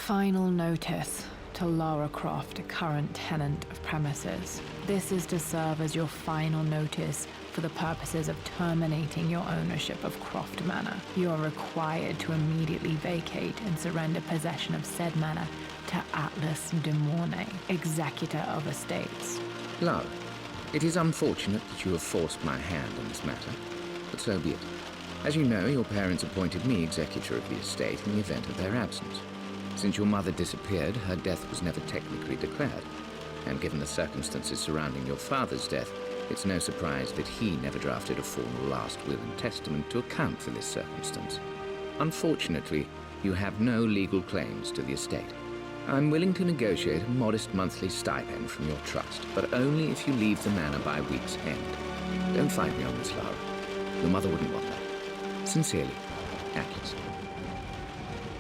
Final notice to Lara Croft, a current tenant of premises. This is to serve as your final notice for the purposes of terminating your ownership of Croft Manor. You are required to immediately vacate and surrender possession of said manor to Atlas de Mornay, executor of estates. Lara, it is unfortunate that you have forced my hand in this matter, but so be it. As you know, your parents appointed me executor of the estate in the event of their absence. Since your mother disappeared, her death was never technically declared, and given the circumstances surrounding your father's death, it's no surprise that he never drafted a formal last will and testament to account for this circumstance. Unfortunately, you have no legal claims to the estate. I'm willing to negotiate a modest monthly stipend from your trust, but only if you leave the manor by week's end. Don't fight me on this, Lara. Your mother wouldn't want that. Sincerely, Atlas.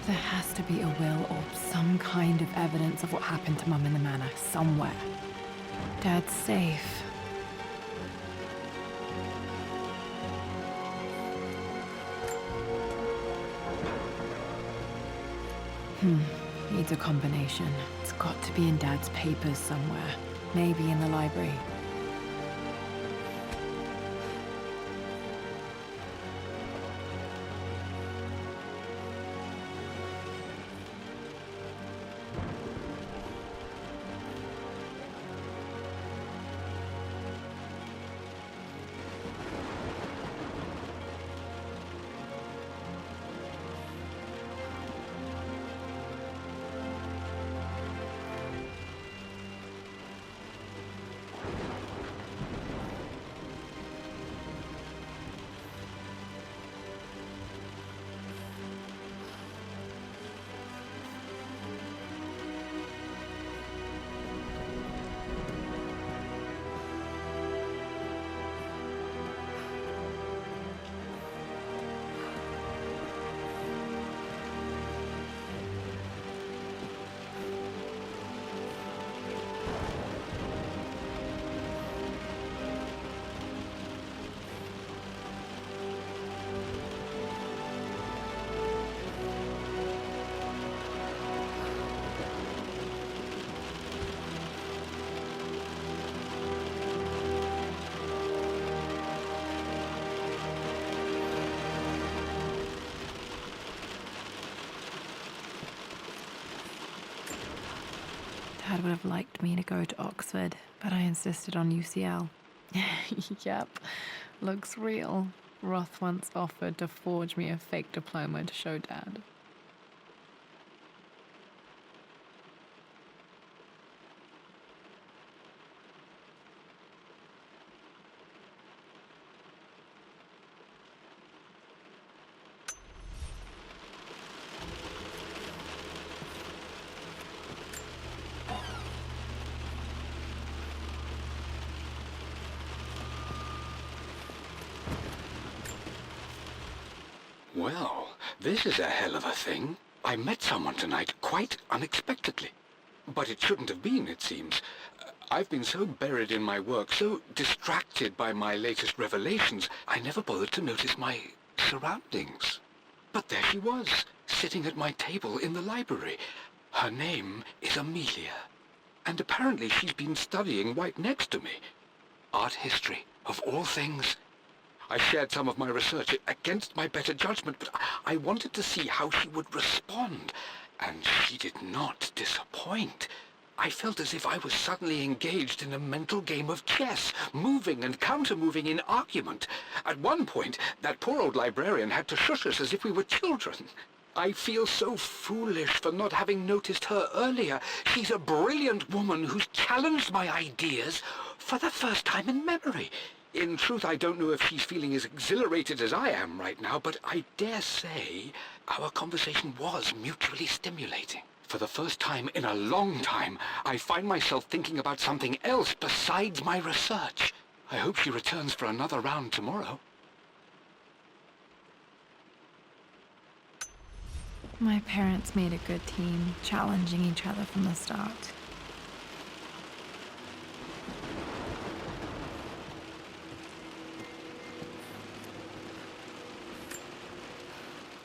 There has to be a will or some kind of evidence of what happened to Mum in the manor somewhere. Dad's safe. Needs a combination. It's got to be in Dad's papers somewhere. Maybe in the library. Dad would have liked me to go to Oxford, but I insisted on UCL. Yep, looks real. Roth once offered to forge me a fake diploma to show Dad. Well, this is a hell of a thing. I met someone tonight quite unexpectedly. But it shouldn't have been, it seems. I've been so buried in my work, so distracted by my latest revelations, I never bothered to notice my surroundings. But there she was, sitting at my table in the library. Her name is Amelia. And apparently she's been studying right next to me. Art history, of all things. I shared some of my research against my better judgment, but I wanted to see how she would respond, and she did not disappoint. I felt as if I was suddenly engaged in a mental game of chess, moving and counter-moving in argument. At one point, that poor old librarian had to shush us as if we were children. I feel so foolish for not having noticed her earlier. She's a brilliant woman who's challenged my ideas for the first time in memory. In truth, I don't know if she's feeling as exhilarated as I am right now, but I dare say our conversation was mutually stimulating. For the first time in a long time, I find myself thinking about something else besides my research. I hope she returns for another round tomorrow. My parents made a good team, challenging each other from the start.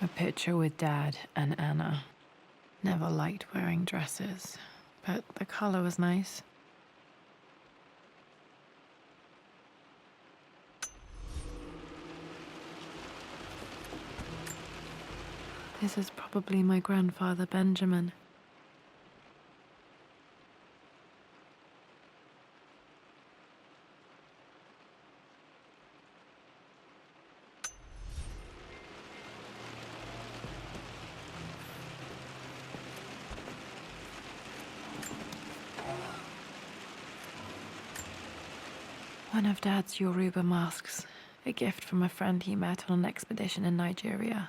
A picture with Dad and Anna. Never liked wearing dresses, but the color was nice. This is probably my grandfather Benjamin. One of Dad's Yoruba masks, a gift from a friend he met on an expedition in Nigeria.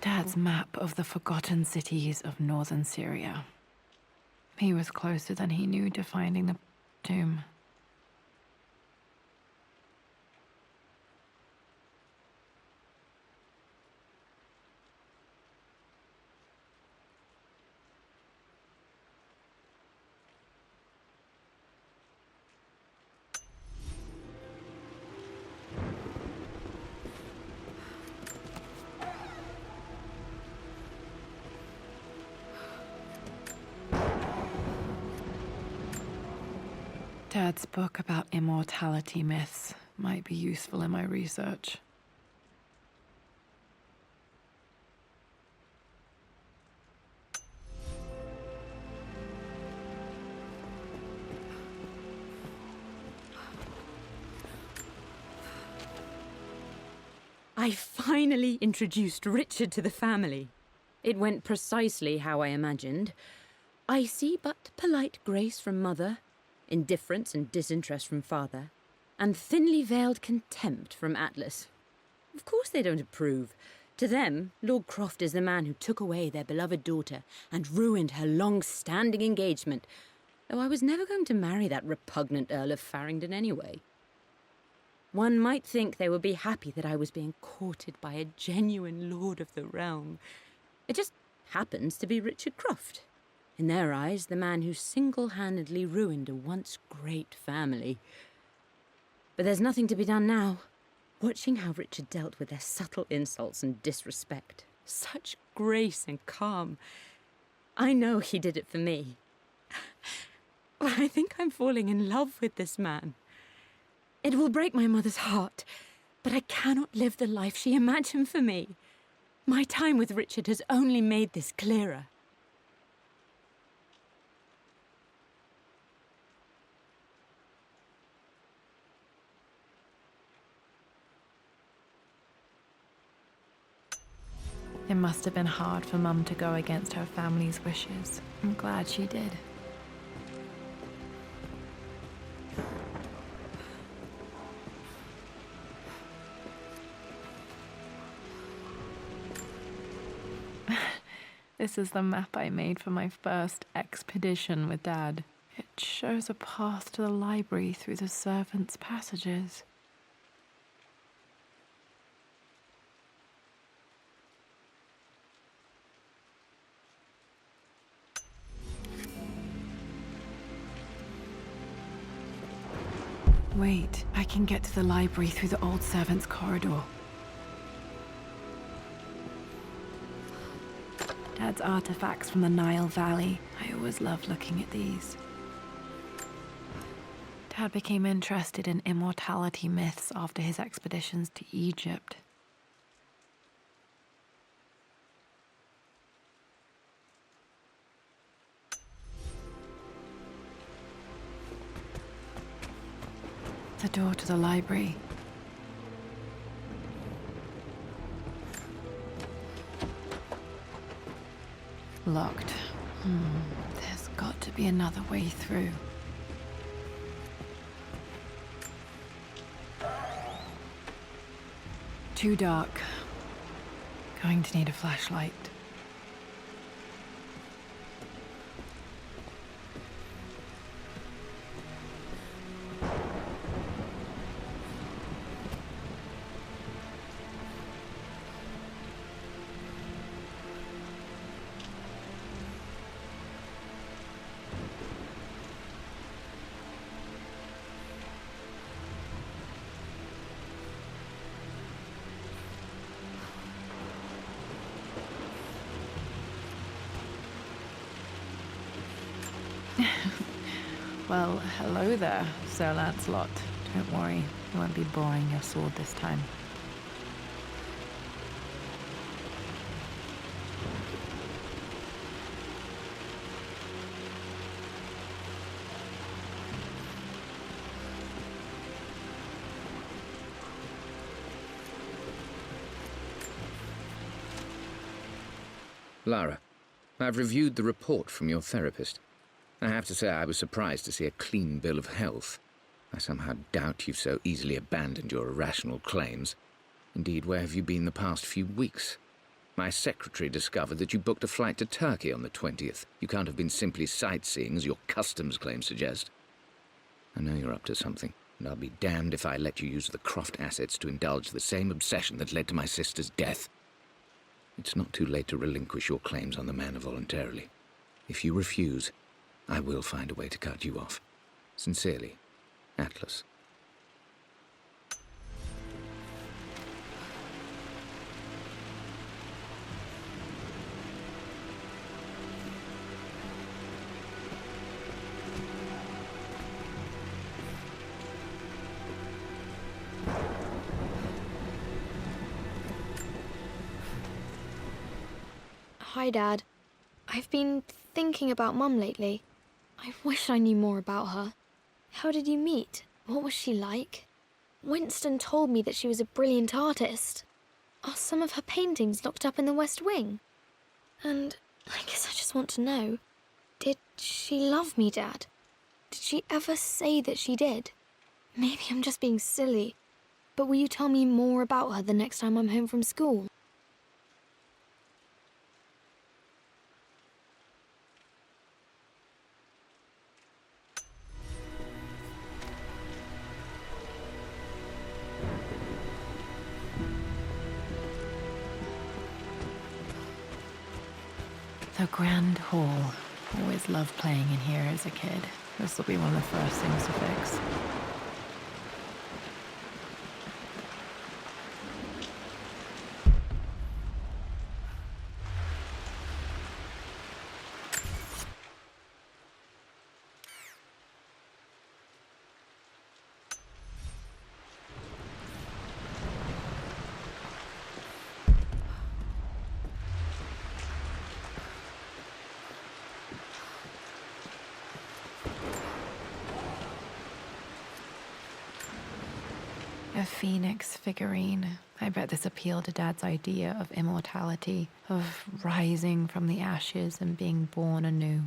Dad's map of the forgotten cities of northern Syria. He was closer than he knew to finding the tomb. Dad's book about immortality myths might be useful in my research. I finally introduced Richard to the family. It went precisely how I imagined. Icy but polite grace from Mother, indifference and disinterest from Father, and thinly veiled contempt from Atlas. Of course they don't approve. To them, Lord Croft is the man who took away their beloved daughter and ruined her long-standing engagement, though I was never going to marry that repugnant Earl of Farringdon anyway. One might think they would be happy that I was being courted by a genuine lord of the realm. It just happens to be Richard Croft. In their eyes, the man who single-handedly ruined a once great family. But there's nothing to be done now. Watching how Richard dealt with their subtle insults and disrespect. Such grace and calm. I know he did it for me. I think I'm falling in love with this man. It will break my mother's heart, but I cannot live the life she imagined for me. My time with Richard has only made this clearer. It must have been hard for Mum to go against her family's wishes. I'm glad she did. This is the map I made for my first expedition with Dad. It shows a path to the library through the servants' passages. Wait, I can get to the library through the old servants' corridor. Dad's artifacts from the Nile Valley. I always loved looking at these. Dad became interested in immortality myths after his expeditions to Egypt. The door to the library. Locked. There's got to be another way through. Too dark. Going to need a flashlight. Well, hello there, Sir Lancelot. Don't worry, I won't be boring your sword this time. Lara, I've reviewed the report from your therapist. I have to say I was surprised to see a clean bill of health. I somehow doubt you've so easily abandoned your irrational claims. Indeed, where have you been the past few weeks? My secretary discovered that you booked a flight to Turkey on the 20th. You can't have been simply sightseeing, as your customs claims suggest. I know you're up to something, and I'll be damned if I let you use the Croft assets to indulge the same obsession that led to my sister's death. It's not too late to relinquish your claims on the manor voluntarily. If you refuse, I will find a way to cut you off. Sincerely, Atlas. Hi, Dad. I've been thinking about Mum lately. I wish I knew more about her. How did you meet? What was she like? Winston told me that she was a brilliant artist. Are some of her paintings locked up in the West Wing? And I guess I just want to know, did she love me, Dad? Did she ever say that she did? Maybe I'm just being silly, but will you tell me more about her the next time I'm home from school? The Grand Hall. Always loved playing in here as a kid. This will be one of the first things to fix. A phoenix figurine. I bet this appealed to Dad's idea of immortality, of rising from the ashes and being born anew.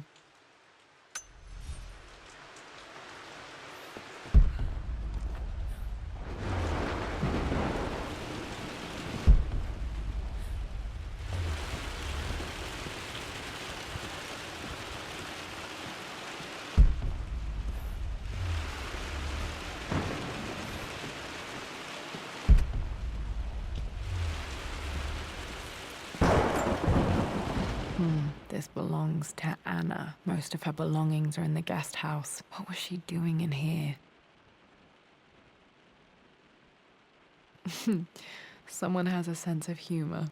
This belongs to Anna. Most of her belongings are in the guest house. What was she doing in here? Someone has a sense of humor.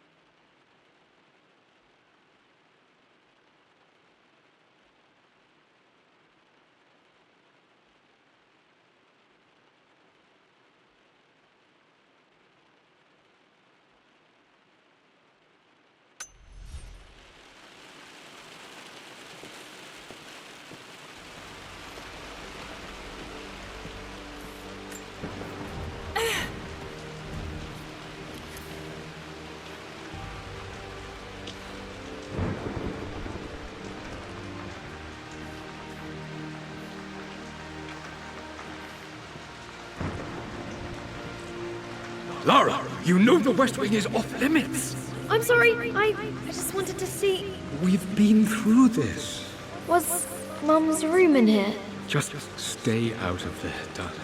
Lara, you know the West Wing is off limits. I'm sorry, I just wanted to see... We've been through this. Was Mum's room in here? Just stay out of there, darling.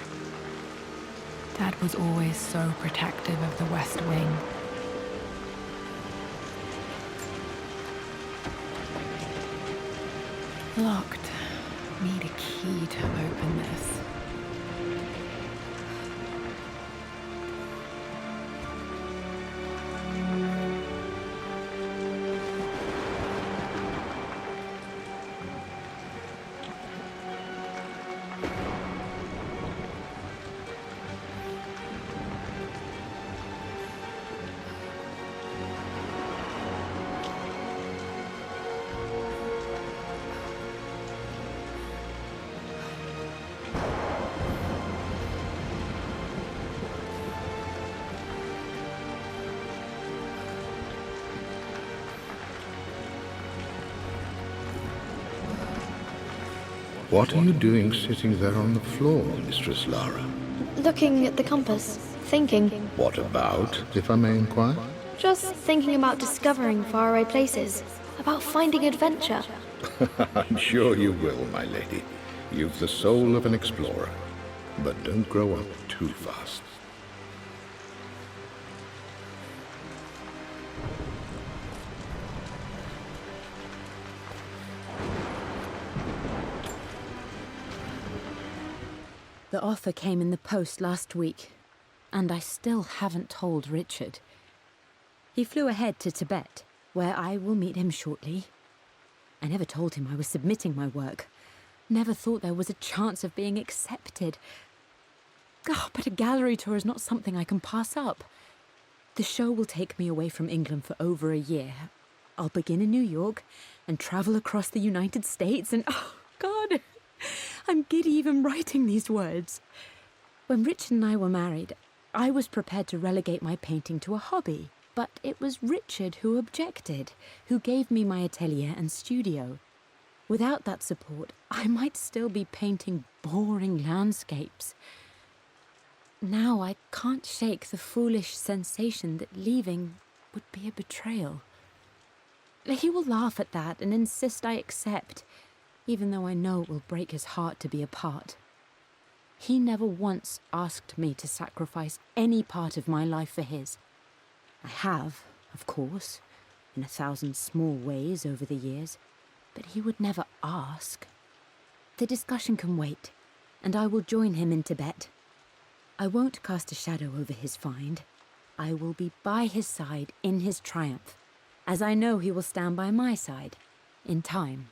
Dad was always so protective of the West Wing. Locked. Need a key to open this. What are you doing sitting there on the floor, Mistress Lara? Looking at the compass, thinking. What about, if I may inquire? Just thinking about discovering faraway places, about finding adventure. I'm sure you will, my lady. You've the soul of an explorer. But don't grow up too fast. The offer came in the post last week, and I still haven't told Richard. He flew ahead to Tibet, where I will meet him shortly. I never told him I was submitting my work. Never thought there was a chance of being accepted. Oh, but a gallery tour is not something I can pass up. The show will take me away from England for over a year. I'll begin in New York and travel across the United States and, oh, God, I'm giddy even writing these words. When Richard and I were married, I was prepared to relegate my painting to a hobby, but it was Richard who objected, who gave me my atelier and studio. Without that support, I might still be painting boring landscapes. Now I can't shake the foolish sensation that leaving would be a betrayal. He will laugh at that and insist I accept, even though I know it will break his heart to be apart. He never once asked me to sacrifice any part of my life for his. I have, of course, in 1,000 small ways over the years, but he would never ask. The discussion can wait, and I will join him in Tibet. I won't cast a shadow over his find. I will be by his side in his triumph, as I know he will stand by my side, in time.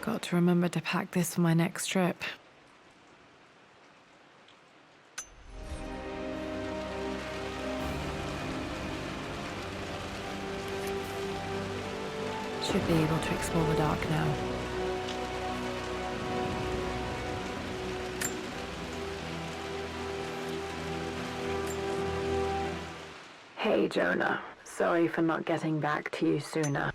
Got to remember to pack this for my next trip. Should be able to explore the dark now. Hey, Jonah. Sorry for not getting back to you sooner.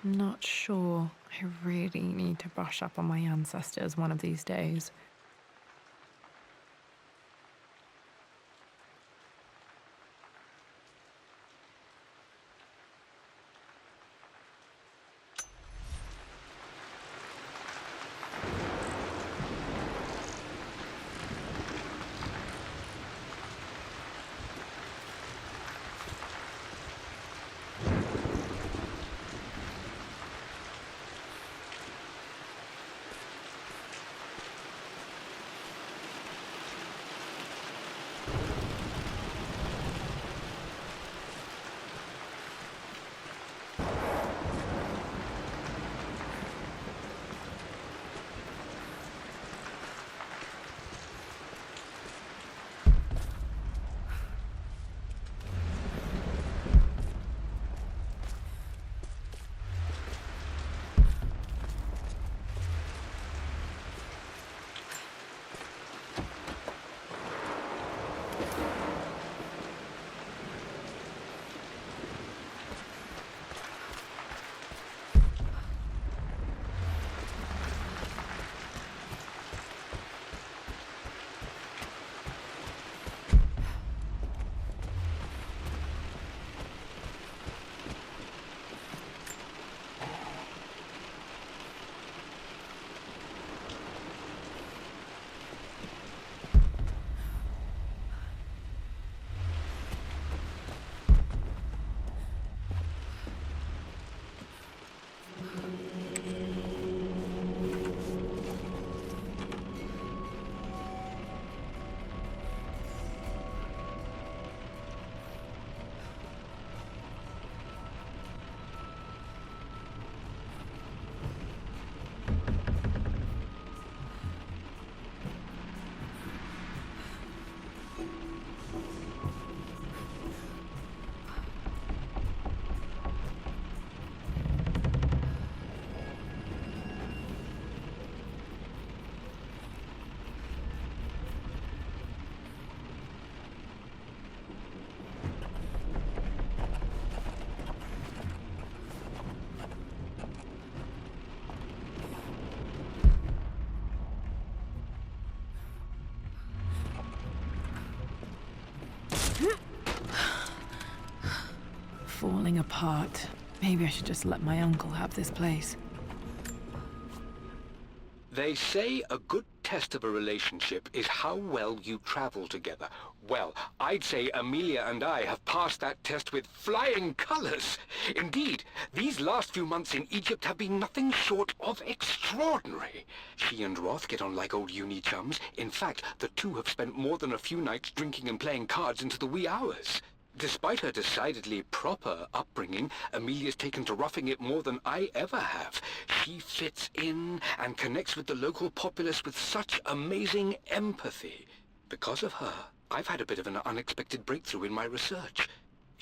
Not sure. I really need to brush up on my ancestors one of these days. Falling apart. Maybe I should just let my uncle have this place. They say a good test of a relationship is how well you travel together. Well, I'd say Amelia and I have passed that test with flying colors. Indeed, these last few months in Egypt have been nothing short of extraordinary. She and Roth get on like old uni chums. In fact, the two have spent more than a few nights drinking and playing cards into the wee hours. Despite her decidedly proper upbringing, Amelia's taken to roughing it more than I ever have. She fits in and connects with the local populace with such amazing empathy. Because of her, I've had a bit of an unexpected breakthrough in my research.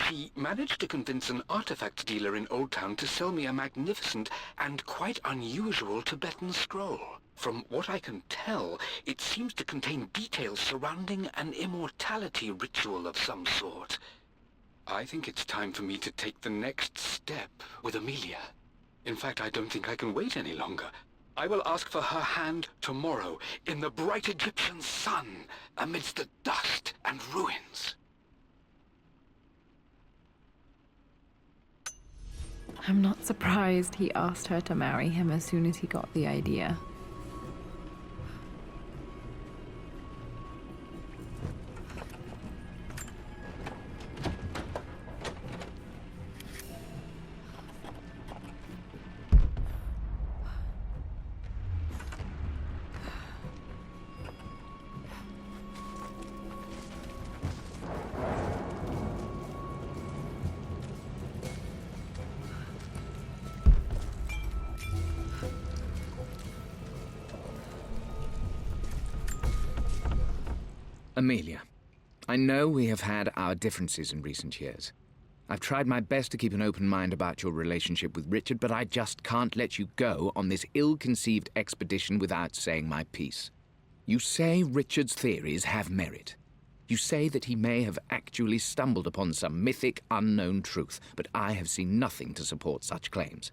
She managed to convince an artifact dealer in Old Town to sell me a magnificent and quite unusual Tibetan scroll. From what I can tell, it seems to contain details surrounding an immortality ritual of some sort. I think it's time for me to take the next step with Amelia. In fact, I don't think I can wait any longer. I will ask for her hand tomorrow in the bright Egyptian sun amidst the dust and ruins. I'm not surprised he asked her to marry him as soon as he got the idea. Amelia, I know we have had our differences in recent years. I've tried my best to keep an open mind about your relationship with Richard, but I just can't let you go on this ill-conceived expedition without saying my piece. You say Richard's theories have merit. You say that he may have actually stumbled upon some mythic, unknown truth, but I have seen nothing to support such claims.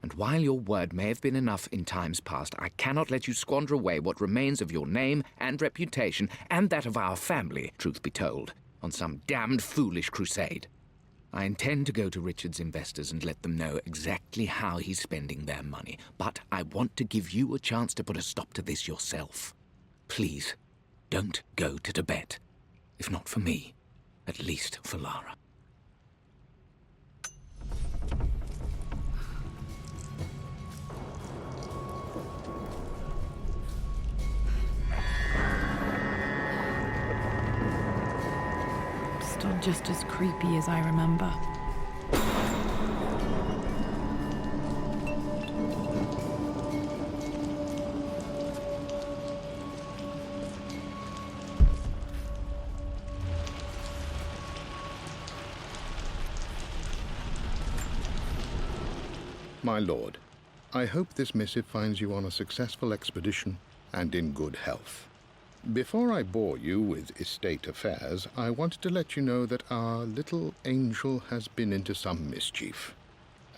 And while your word may have been enough in times past, I cannot let you squander away what remains of your name and reputation, and that of our family, truth be told, on some damned foolish crusade. I intend to go to Richard's investors and let them know exactly how he's spending their money, but I want to give you a chance to put a stop to this yourself. Please, don't go to Tibet. If not for me, at least for Lara. Still just as creepy as I remember. My lord, I hope this missive finds you on a successful expedition and in good health. Before I bore you with estate affairs, I wanted to let you know that our little angel has been into some mischief.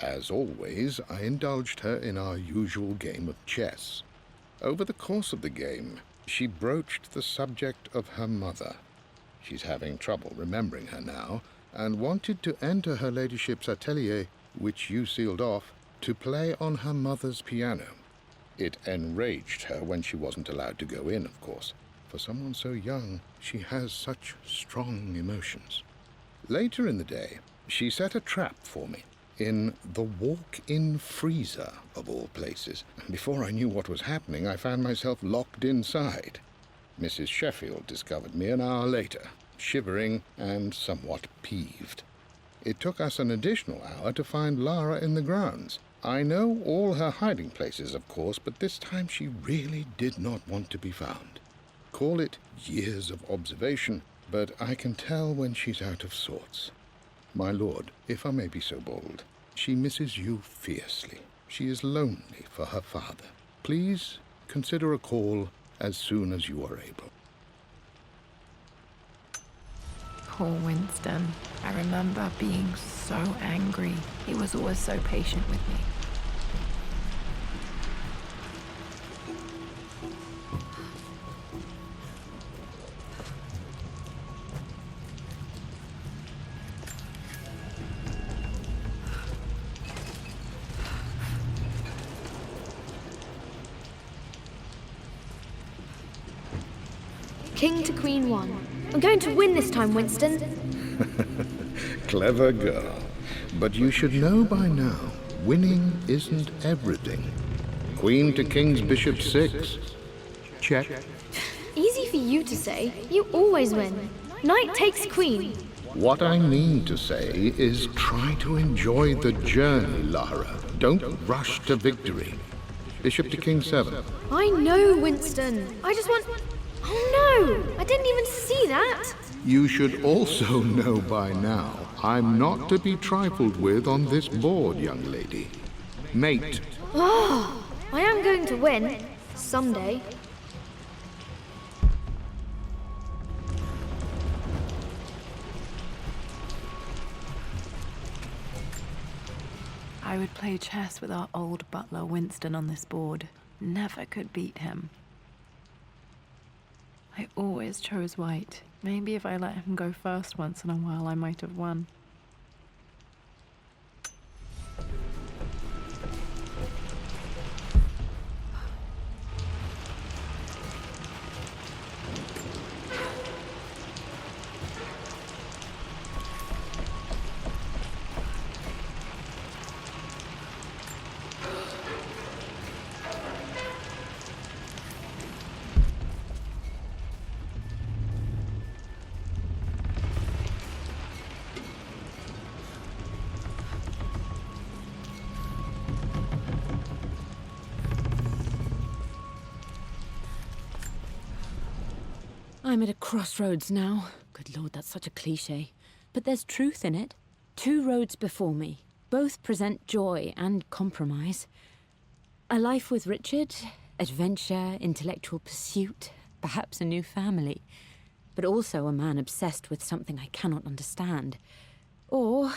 As always, I indulged her in our usual game of chess. Over the course of the game, she broached the subject of her mother. She's having trouble remembering her now, and wanted to enter her ladyship's atelier, which you sealed off, to play on her mother's piano. It enraged her when she wasn't allowed to go in, of course. For someone so young, she has such strong emotions. Later in the day, she set a trap for me in the walk-in freezer, of all places. And before I knew what was happening, I found myself locked inside. Mrs. Sheffield discovered me an hour later, shivering and somewhat peeved. It took us an additional hour to find Lara in the grounds. I know all her hiding places, of course, but this time she really did not want to be found. Call it years of observation, but I can tell when she's out of sorts. My lord, if I may be so bold, she misses you fiercely. She is lonely for her father. Please consider a call as soon as you are able. Poor Winston. I remember being so angry. He was always so patient with me. King to Queen 1. I'm going to win this time, Winston. Clever girl. But you should know by now, winning isn't everything. Queen to King's Bishop 6. Check. Easy for you to say. You always win. Knight takes Queen. What I mean to say is try to enjoy the journey, Lara. Don't rush to victory. Bishop to King 7. I know, Winston. I just want... Oh no! I didn't even see that! You should also know by now, I'm not to be trifled with on this board, young lady. Mate. Oh, I am going to win. Someday. I would play chess with our old butler Winston on this board. Never could beat him. I always chose white. Maybe if I let him go first once in a while, I might have won. I'm at a crossroads now. Good Lord, that's such a cliche. But there's truth in it. 2 roads before me. Both present joy and compromise. A life with Richard, adventure, intellectual pursuit, perhaps a new family. But also a man obsessed with something I cannot understand. Or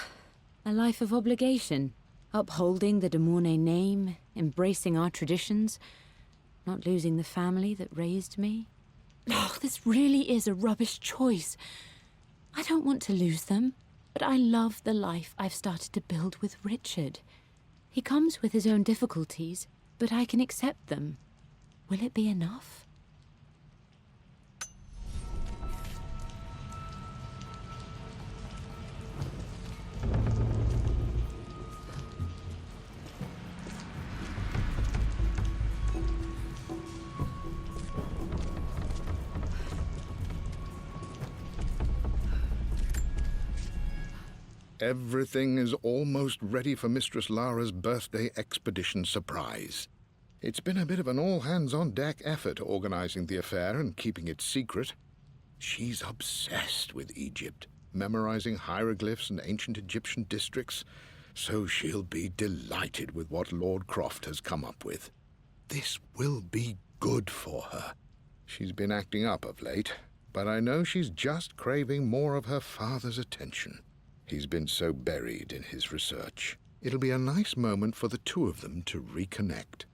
a life of obligation, upholding the de Mornay name, embracing our traditions, not losing the family that raised me. Oh, this really is a rubbish choice. I don't want to lose them, but I love the life I've started to build with Richard. He comes with his own difficulties, but I can accept them. Will it be enough? Everything is almost ready for Mistress Lara's birthday expedition surprise. It's been a bit of an all-hands-on-deck effort organizing the affair and keeping it secret. She's obsessed with Egypt, memorizing hieroglyphs and ancient Egyptian districts, so she'll be delighted with what Lord Croft has come up with. This will be good for her. She's been acting up of late, but I know she's just craving more of her father's attention. He's been so buried in his research. It'll be a nice moment for the 2 of them to reconnect.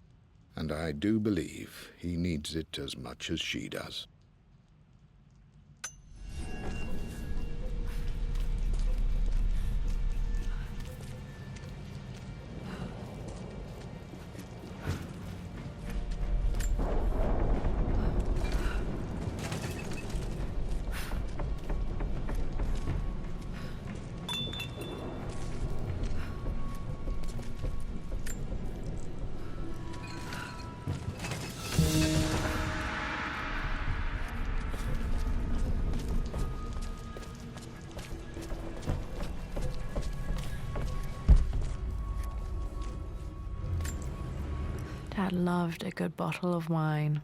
And I do believe he needs it as much as she does. Dad loved a good bottle of wine.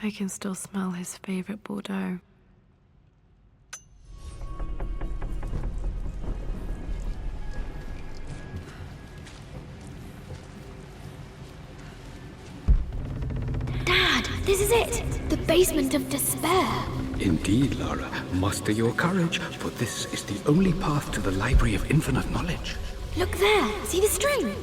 I can still smell his favorite Bordeaux. Dad, this is it! The basement of despair! Indeed, Lara. Muster your courage, for this is the only path to the Library of Infinite Knowledge. Look there! See the string?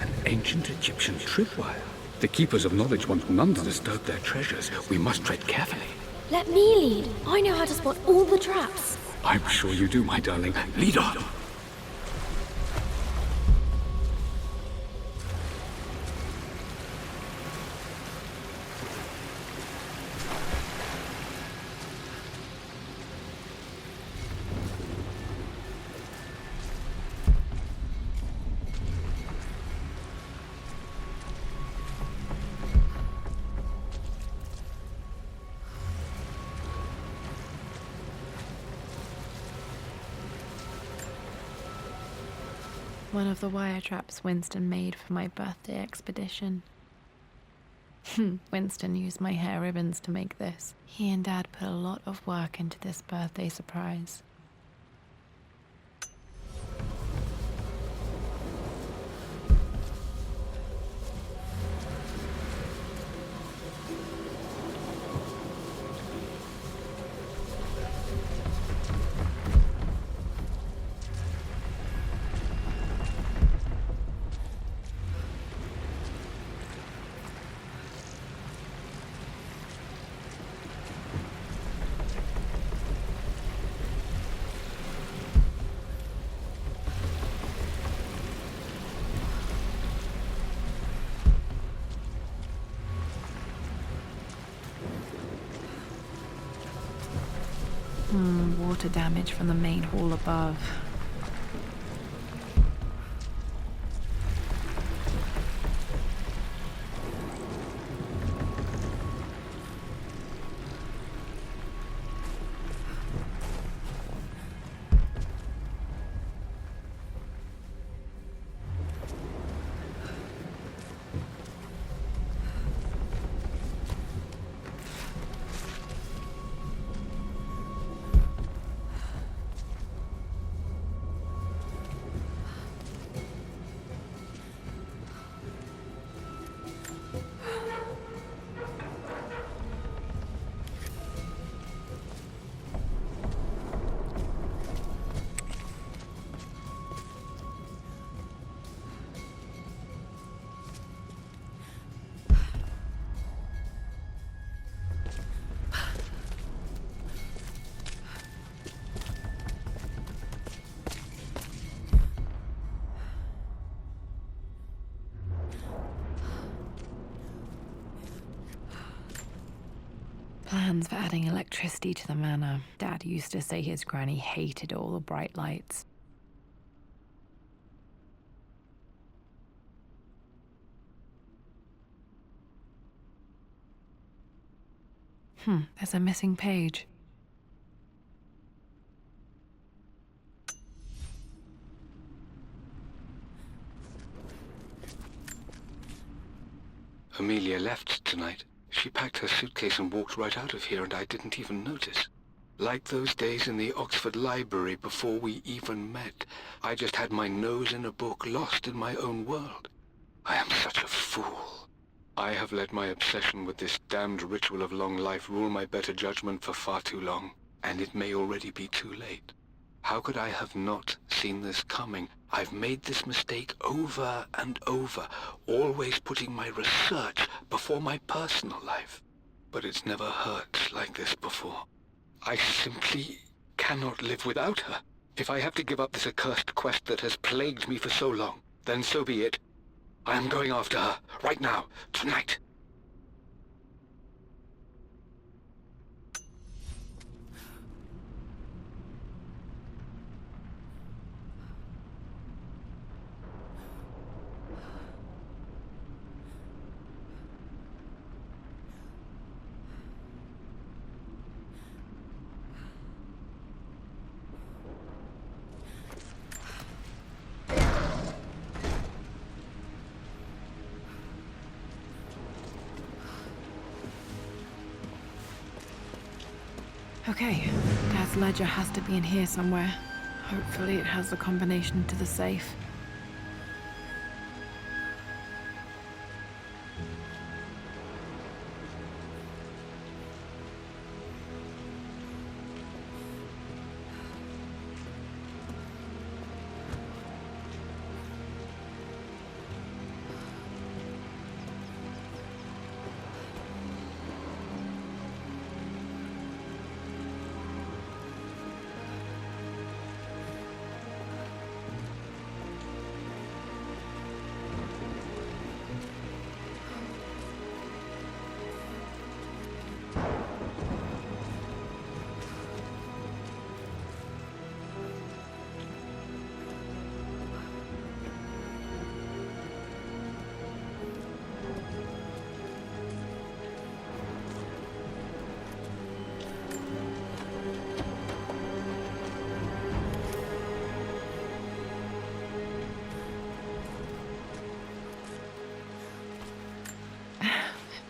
An ancient Egyptian tripwire. The Keepers of Knowledge want none to disturb their treasures. We must tread carefully. Let me lead. I know how to spot all the traps. I'm sure you do, my darling. Lead on. One of the wire traps Winston made for my birthday expedition. Winston used my hair ribbons to make this. He and Dad put a lot of work into this birthday surprise. Water damage from the main hall above. Plans for adding electricity to the manor. Dad used to say his granny hated all the bright lights. There's a missing page. Amelia left tonight. She packed her suitcase and walked right out of here, and I didn't even notice. Like those days in the Oxford Library before we even met, I just had my nose in a book, lost in my own world. I am such a fool. I have let my obsession with this damned ritual of long life rule my better judgment for far too long, and it may already be too late. How could I have not seen this coming? I've made this mistake over and over, always putting my research before my personal life. But it's never hurt like this before. I simply cannot live without her. If I have to give up this accursed quest that has plagued me for so long, then so be it. I am going after her, right now, tonight. Okay, Dad's ledger has to be in here somewhere. Hopefully it has the combination to the safe.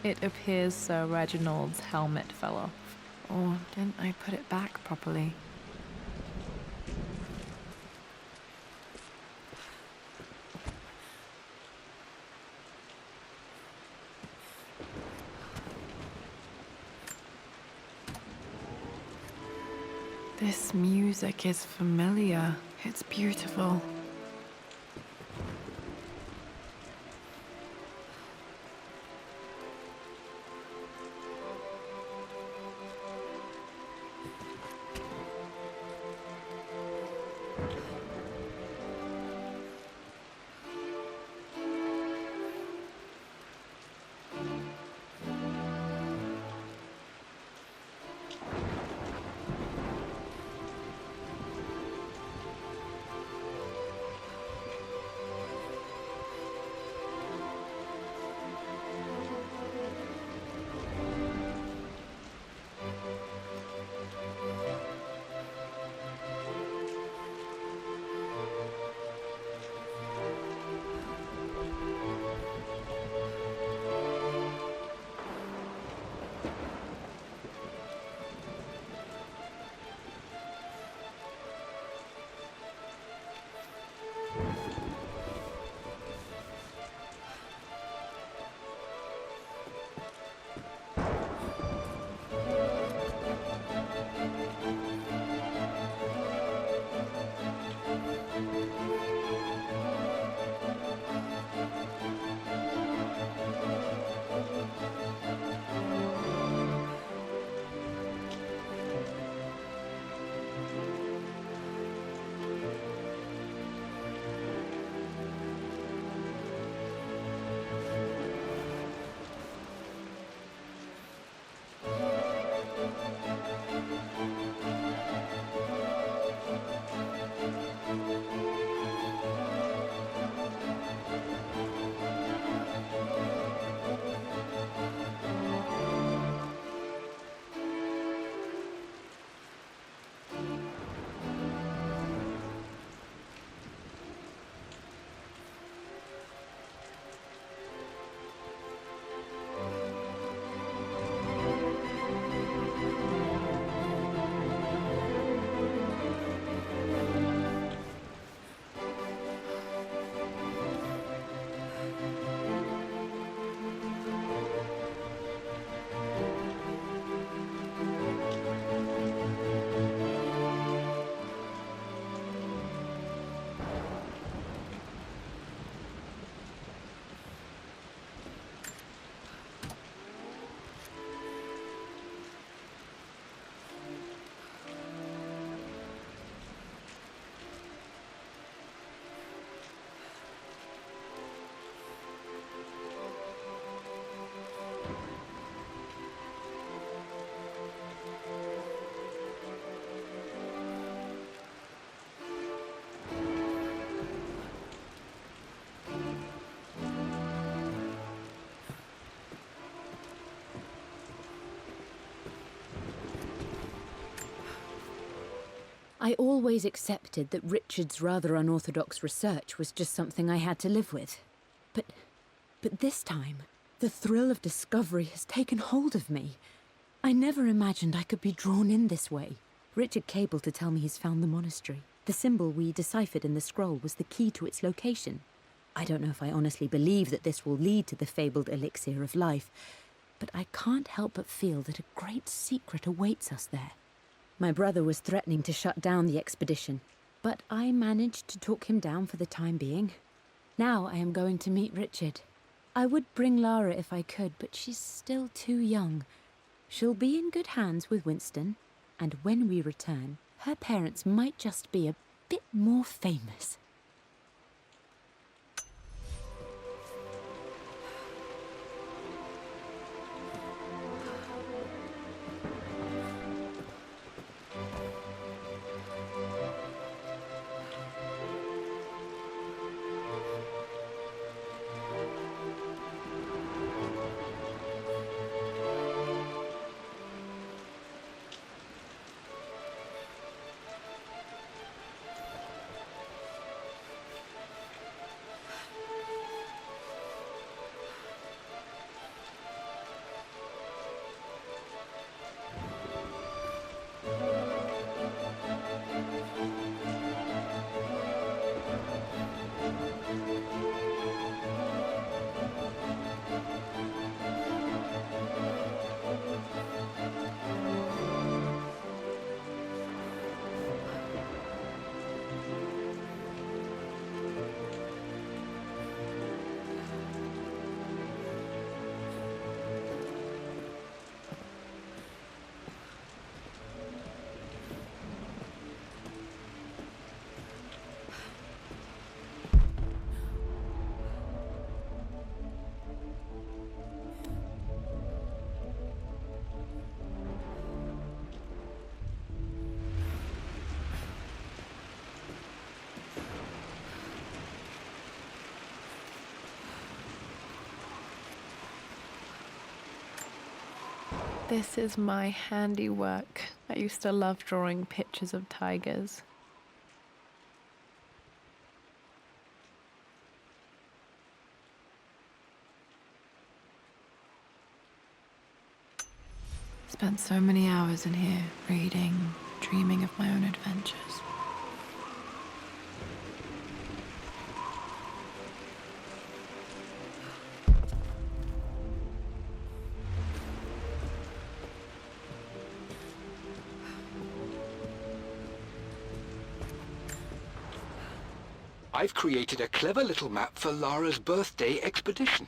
It appears Sir Reginald's helmet fell off. Or didn't I put it back properly? This music is familiar. It's beautiful. I always accepted that Richard's rather unorthodox research was just something I had to live with. But this time, the thrill of discovery has taken hold of me. I never imagined I could be drawn in this way. Richard cabled to tell me he's found the monastery. The symbol we deciphered in the scroll was the key to its location. I don't know if I honestly believe that this will lead to the fabled elixir of life, but I can't help but feel that a great secret awaits us there. My brother was threatening to shut down the expedition, but I managed to talk him down for the time being. Now I am going to meet Richard. I would bring Lara if I could, but she's still too young. She'll be in good hands with Winston, and when we return, her parents might just be a bit more famous. This is my handiwork. I used to love drawing pictures of tigers. Spent so many hours in here, reading, dreaming of my own adventures. I've created a clever little map for Lara's birthday expedition.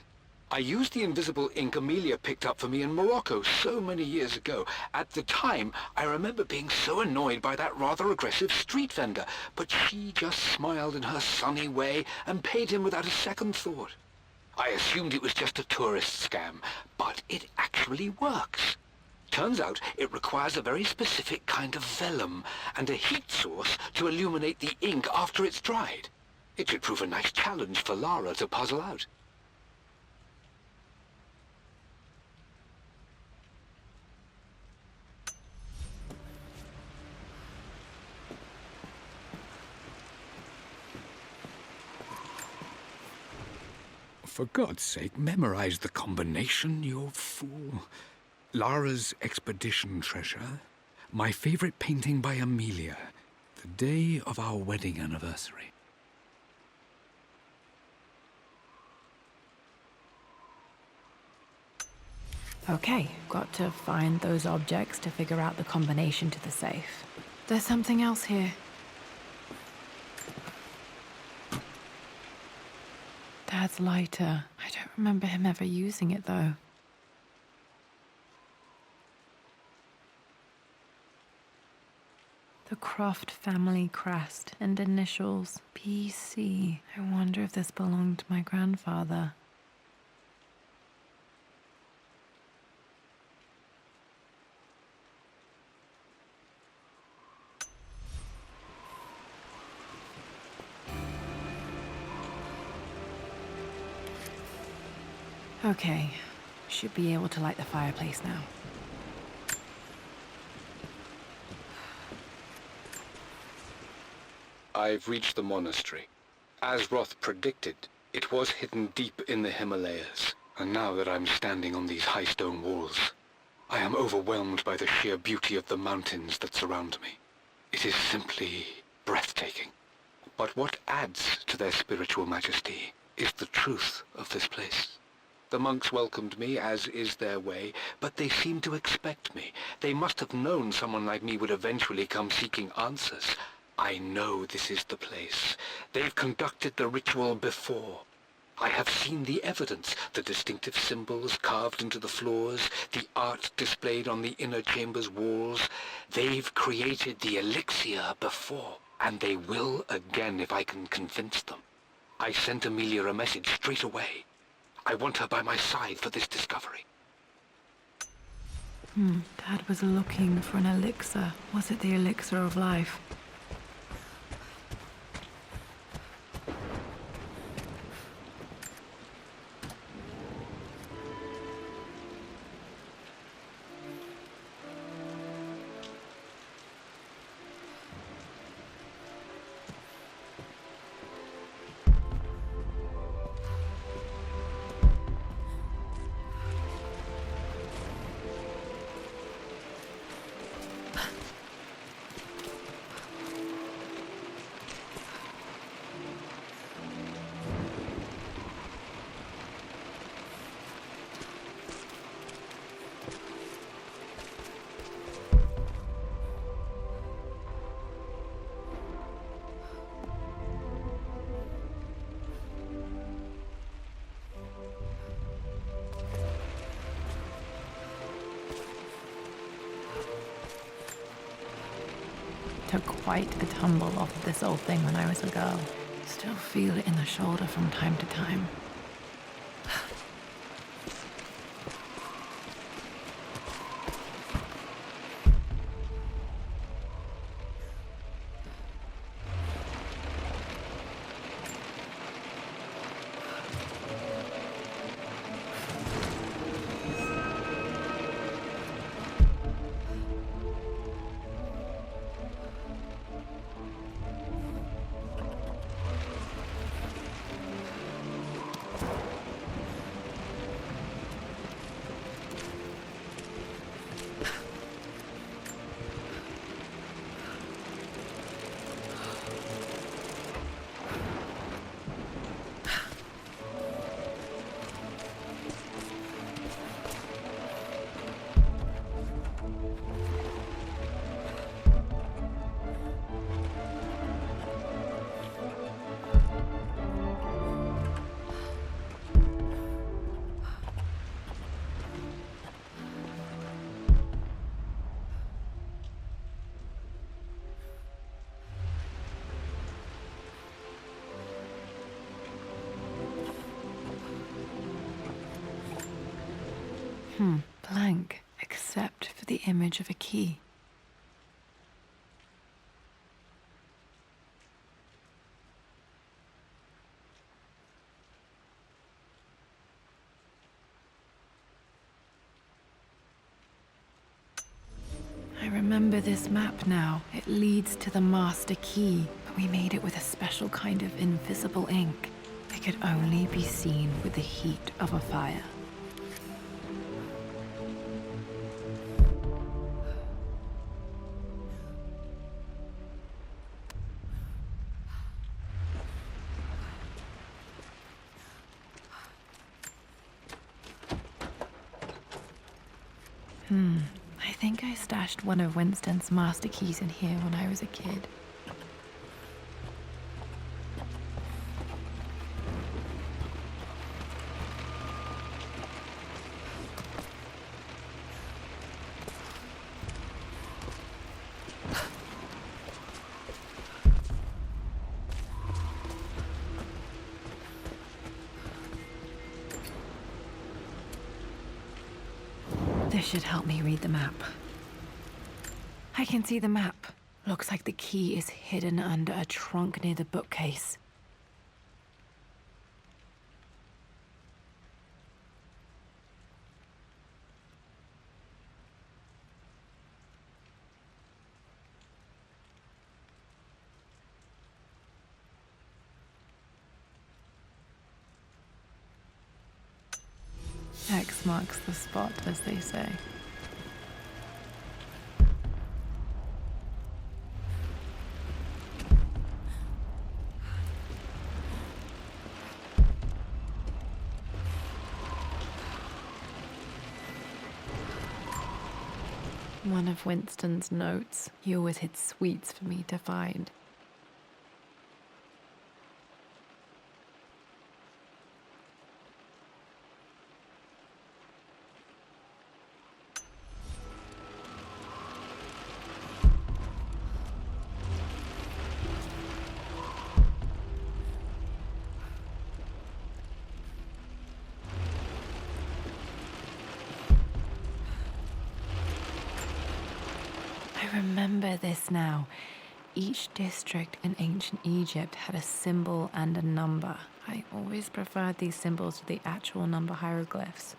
I used the invisible ink Amelia picked up for me in Morocco so many years ago. At the time, I remember being so annoyed by that rather aggressive street vendor, but she just smiled in her sunny way and paid him without a second thought. I assumed it was just a tourist scam, but it actually works. Turns out it requires a very specific kind of vellum and a heat source to illuminate the ink after it's dried. It should prove a nice challenge for Lara to puzzle out. For God's sake, memorize the combination, you fool. Lara's expedition treasure, my favorite painting by Amelia, the day of our wedding anniversary. Okay, got to find those objects to figure out the combination to the safe. There's something else here. Dad's lighter. I don't remember him ever using it, though. The Croft family crest and initials, PC. I wonder if this belonged to my grandfather. Okay, should be able to light the fireplace now. I've reached the monastery. As Roth predicted, it was hidden deep in the Himalayas. And now that I'm standing on these high stone walls, I am overwhelmed by the sheer beauty of the mountains that surround me. It is simply breathtaking. But what adds to their spiritual majesty is the truth of this place. The monks welcomed me, as is their way, but they seemed to expect me. They must have known someone like me would eventually come seeking answers. I know this is the place. They've conducted the ritual before. I have seen the evidence, the distinctive symbols carved into the floors, the art displayed on the inner chamber's walls. They've created the elixir before, and they will again if I can convince them. I sent Amelia a message straight away. I want her by my side for this discovery. Dad was looking for an elixir. Was it the elixir of life? Took quite a tumble off of this old thing when I was a girl. Still feel it in the shoulder from time to time. Blank, except for the image of a key. I remember this map now. It leads to the master key, but we made it with a special kind of invisible ink. It could only be seen with the heat of a fire. I think I stashed one of Winston's master keys in here when I was a kid. This should help me read the map. I can see the map. Looks like the key is hidden under a trunk near the bookcase. X marks the spot, as they say. One of Winston's notes. He always hid sweets for me to find. I remember this now. Each district in ancient Egypt had a symbol and a number. I always preferred these symbols to the actual number hieroglyphs.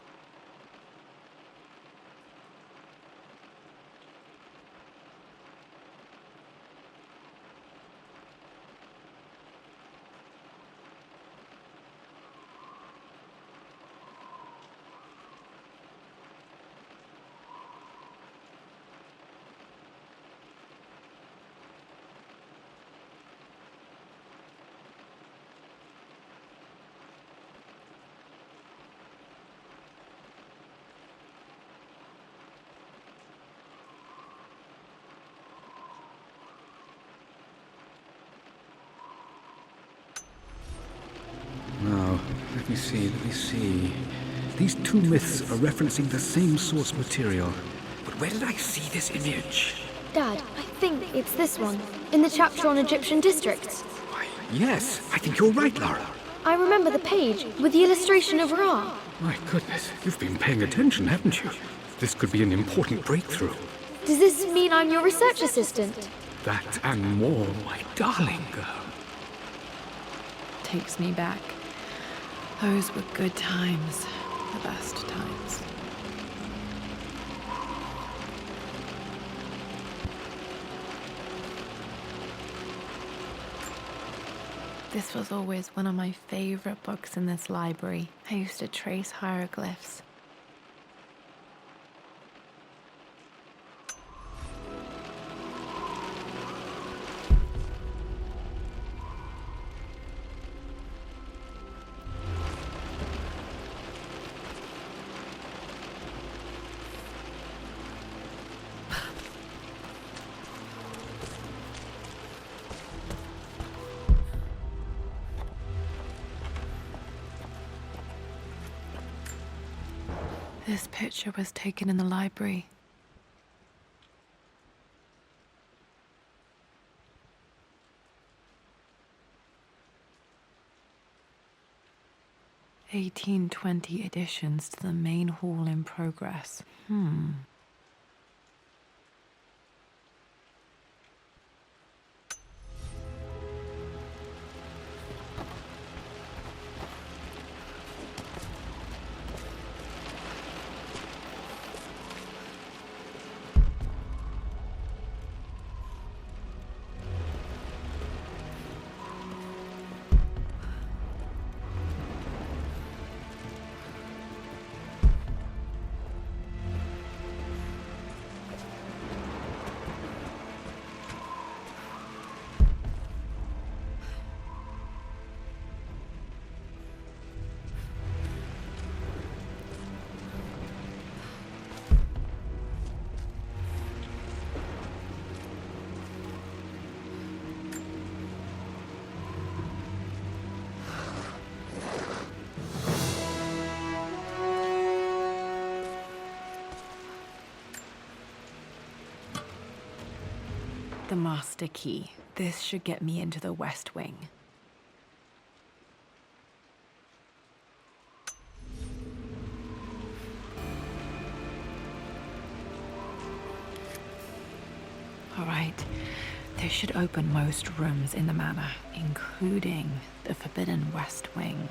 Now, let me see. These two myths are referencing the same source material. But where did I see this image? Dad, I think it's this one, in the chapter on Egyptian districts. Why, yes, I think you're right, Lara. I remember the page with the illustration of Ra. My goodness, you've been paying attention, haven't you? This could be an important breakthrough. Does this mean I'm your research assistant? That and more, my darling girl. Takes me back. Those were good times. The best times. This was always one of my favorite books in this library. I used to trace hieroglyphs. This picture was taken in the library. 1820 additions to the main hall in progress. The master key. This should get me into the West Wing. All right. This should open most rooms in the manor, including the Forbidden West Wing.